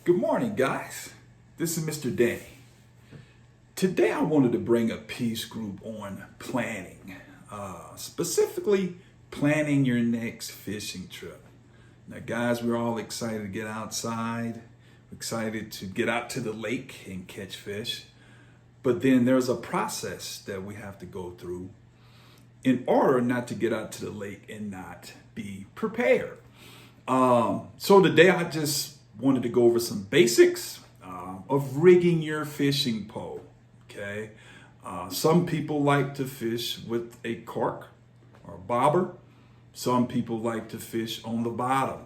Good morning, guys. This is Mr. Danny. Today I wanted to bring a peace group on planning, specifically planning your next fishing trip. Now, guys, we're all excited to get outside, excited to get out to the lake and catch fish. But then there's a process that we have to go through in order not to get out to the lake and not be prepared. So today I just wanted to go over some basics of rigging your fishing pole. Okay, some people like to fish with a cork or a bobber. Some people like to fish on the bottom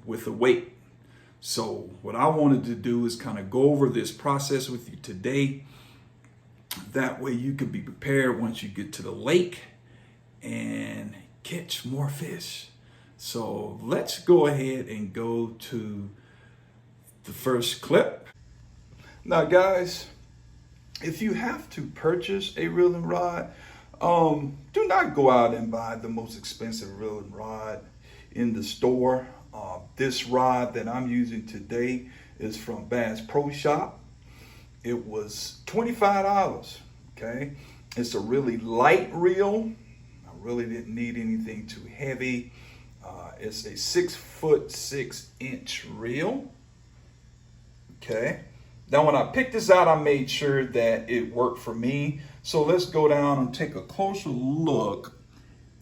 with a weight. So what I wanted to do is kind of go over this process with you today. That way you can be prepared once you get to the lake and catch more fish. So let's go ahead and go to the first clip. Now, guys, if you have to purchase a reeling rod, do not go out and buy the most expensive reeling rod in the store. This rod that I'm using today is from Bass Pro Shop. It was $25, okay? It's a really light reel. I really didn't need anything too heavy. It's a 6'6" reel. Okay. Now, when I picked this out, I made sure that it worked for me. So let's go down and take a closer look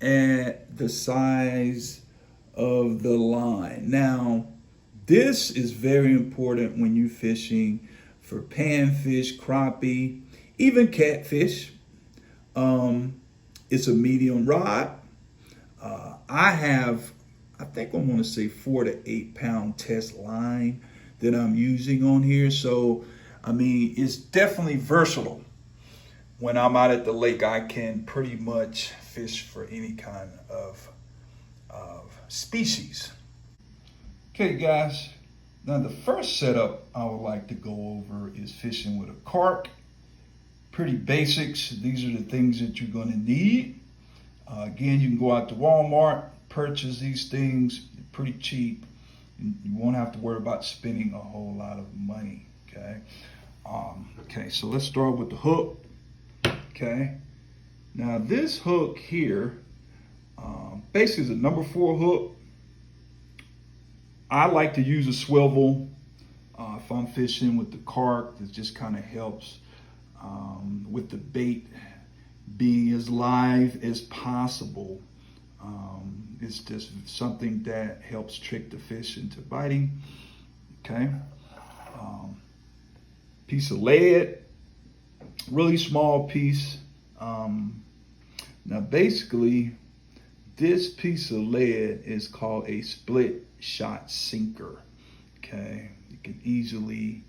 at the size of the line. Now, this is very important when you're fishing for panfish, crappie, even catfish. It's a medium rod. I think I want to say 4 to 8 pound test line that I'm using on here. So, I mean, it's definitely versatile. When I'm out at the lake, I can pretty much fish for any kind of species. Okay, guys. Now, the first setup I would like to go over is fishing with a cork. Pretty basics. These are the things that you're going to need. Again, you can go out to Walmart, purchase these things. They're pretty cheap. You won't have to worry about spending a whole lot of money. Okay, so let's start with the hook. Okay, now this hook here basically is a number 4 hook. I like to use a swivel if I'm fishing with the cork. It just kind of helps with the bait being as live as possible. It's just something that helps trick the fish into biting. Okay. Piece of lead, really small piece. Now basically, this piece of lead is called a split shot sinker. Okay. You can easily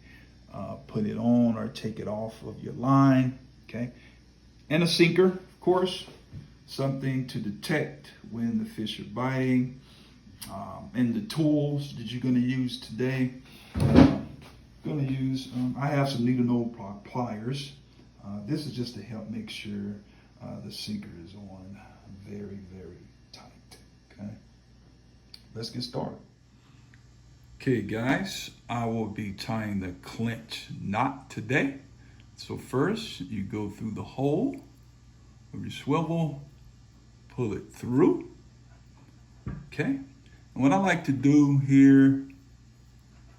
put it on or take it off of your line. Okay. And a sinker, of course, something to detect when the fish are biting. And the tools that you're going to use today, I have some needle nose pliers. This is just to help make sure the sinker is on very, very tight. Okay, let's get started. Okay, guys, I will be tying the clinch knot today. So first, you go through the hole of your swivel, pull it through. Okay, and what I like to do here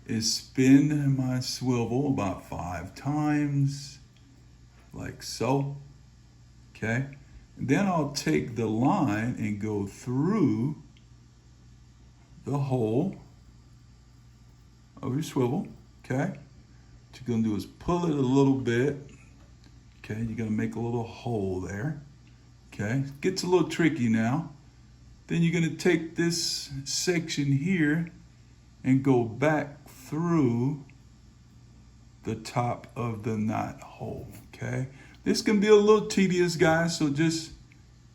is spin my swivel about 5 times, like so. Okay, and then I'll take the line and go through the hole of your swivel. Okay, what you're gonna do is pull it a little bit. Okay, you're gonna make a little hole there. Okay, gets a little tricky now. Then you're gonna take this section here and go back through the top of the knot hole. Okay, this can be a little tedious, guys, so just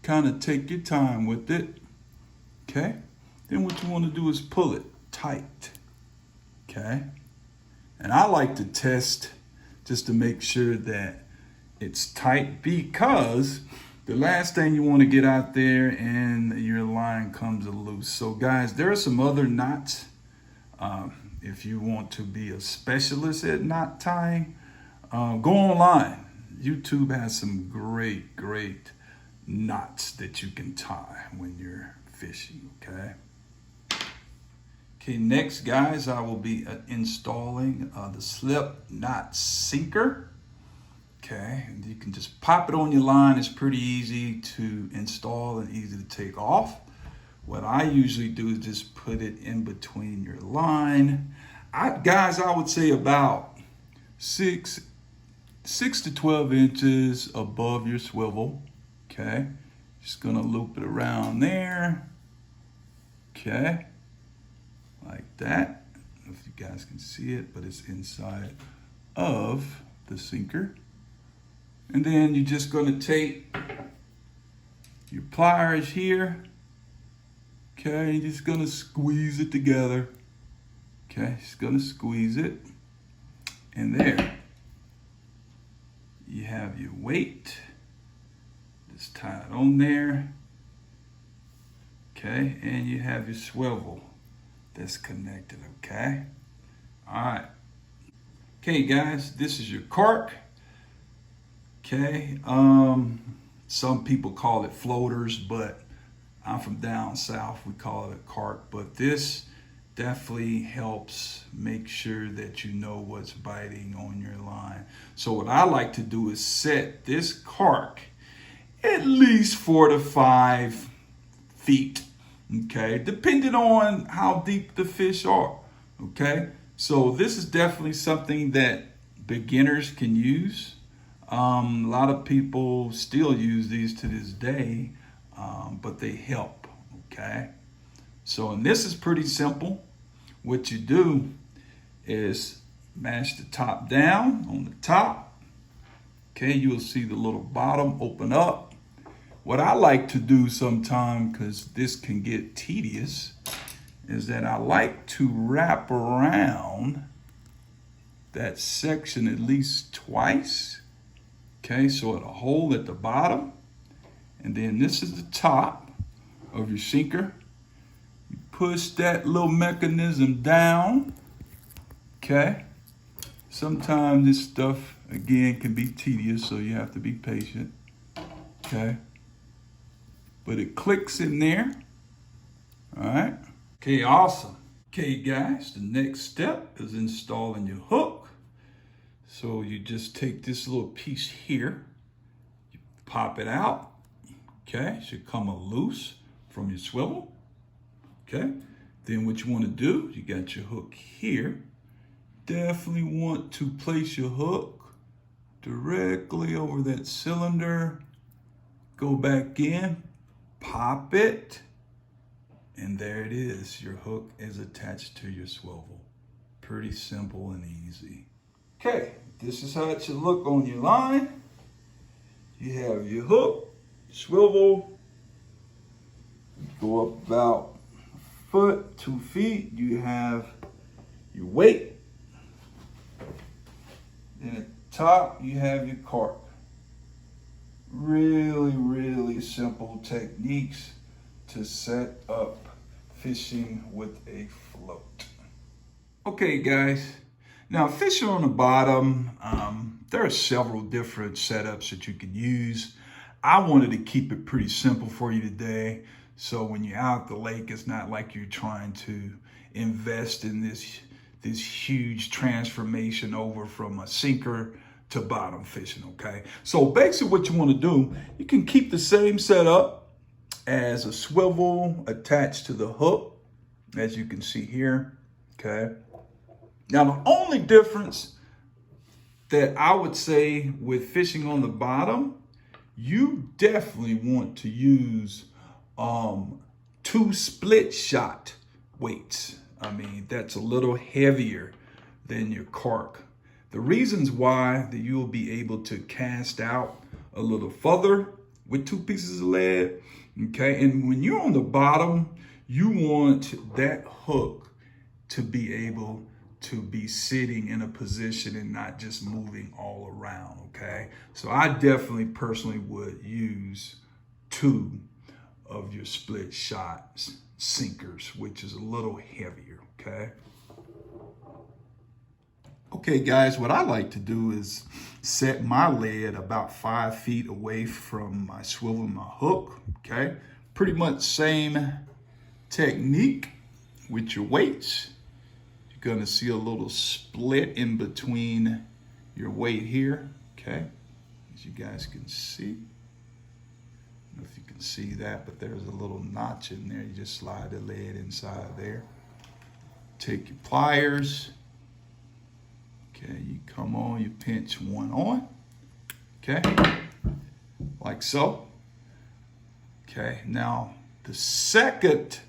kind of take your time with it. Okay, then what you want to do is pull it tight. Okay, and I like to test just to make sure that it's tight, because the last thing you want to get out there and your line comes loose. So guys, there are some other knots if you want to be a specialist at knot tying, go online. YouTube has some great knots that you can tie when you're fishing, okay? Okay, next, guys, I will be installing the slip knot sinker. Okay, and you can just pop it on your line. It's pretty easy to install and easy to take off. What I usually do is just put it in between your line. Guys, I would say about 6 to 12 inches above your swivel. Okay, just gonna loop it around there. Okay, like that. I don't know if you guys can see it, but it's inside of the sinker. And then you're just gonna take your pliers here. Okay, you're just gonna squeeze it together. Okay, just gonna squeeze it. And there, you have your weight. Just tie it on there. Okay, and you have your swivel that's connected, okay? All right. Okay, guys, this is your cork. Okay, some people call it floaters, but I'm from down south, we call it a cork. But this definitely helps make sure that you know what's biting on your line. So what I like to do is set this cork at least 4 to 5 feet, okay, depending on how deep the fish are, okay? So this is definitely something that beginners can use. A lot of people still use these to this day, but they help, okay? So, and this is pretty simple. What you do is mash the top down on the top. Okay, you'll see the little bottom open up. What I like to do sometime, because this can get tedious, is that I like to wrap around that section at least twice. Okay, so at a hole at the bottom, and then this is the top of your sinker. You push that little mechanism down, okay? Sometimes this stuff, again, can be tedious, so you have to be patient, okay? But it clicks in there, all right? Okay, awesome. Okay, guys, the next step is installing your hook. So you just take this little piece here, you pop it out, okay? It should come loose from your swivel, okay? Then what you want to do, you got your hook here. Definitely want to place your hook directly over that cylinder. Go back in, pop it, and there it is. Your hook is attached to your swivel. Pretty simple and easy. Okay, this is how it should look on your line. You have your hook, swivel, go up about a foot, 2 feet. You have your weight. And at the top, you have your cork. Really simple techniques to set up fishing with a float. Okay, guys. Now, fishing on the bottom, there are several different setups that you can use. I wanted to keep it pretty simple for you today. So when you're out at the lake, it's not like you're trying to invest in this huge transformation over from a sinker to bottom fishing, okay? So basically what you want to do, you can keep the same setup as a swivel attached to the hook, as you can see here, okay? Now, the only difference that I would say with fishing on the bottom, you definitely want to use 2 split shot weights. I mean, that's a little heavier than your cork. The reasons why that you'll be able to cast out a little further with 2 pieces of lead, okay? And when you're on the bottom, you want that hook to be able to be sitting in a position and not just moving all around, okay? So I definitely personally would use 2 of your split shot sinkers, which is a little heavier, okay? Okay, guys, what I like to do is set my lead about 5 feet away from my swivel and my hook, okay? Pretty much same technique with your weights. You're gonna see a little split in between your weight here, okay? As you guys can see. I don't know if you can see that, but there's a little notch in there. You just slide the lead inside there. Take your pliers. Okay, you come on, you pinch one on. Okay, like so. Okay, now the second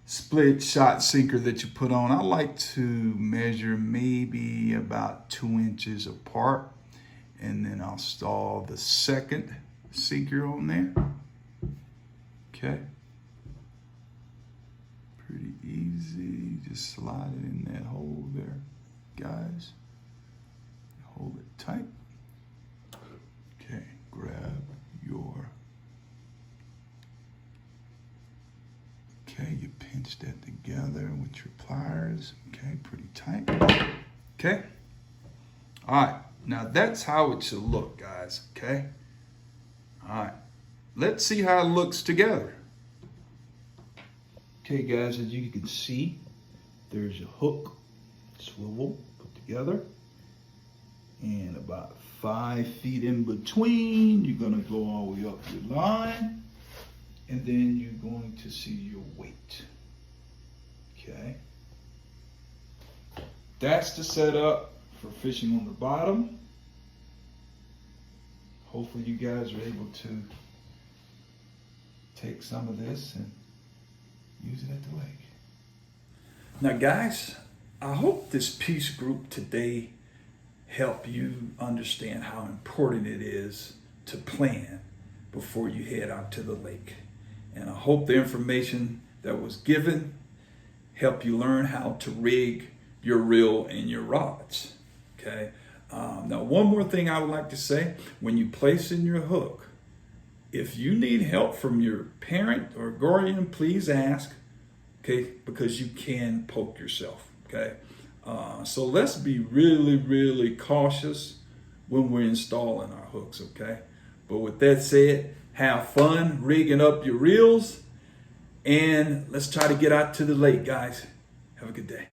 split shot sinker that you put on, I like to measure maybe about 2 inches apart, and then I'll install the second sinker on there. Okay, pretty easy, just slide it in that hole there, guys. Hold it tight. Okay, grab your, okay, you pinch that together with your pliers. Okay, pretty tight. Okay, all right, now that's how it should look, guys. Okay, all right, let's see how it looks together. Okay, guys, as you can see, there's a hook, swivel put together, and about 5 feet in between. You're gonna go all the way up your line, and then you're going to see your weight. Okay, that's the setup for fishing on the bottom. Hopefully you guys are able to take some of this and use it at the lake. Now guys, I hope this piece group today help you understand how important it is to plan before you head out to the lake. And I hope the information that was given help you learn how to rig your reel and your rods. Okay. Now one more thing I would like to say: when you place in your hook, if you need help from your parent or guardian, please ask. Okay, because you can poke yourself. Okay. So let's be really, really cautious when we're installing our hooks, okay? But with that said, have fun rigging up your reels, and let's try to get out to the lake, guys. Have a good day.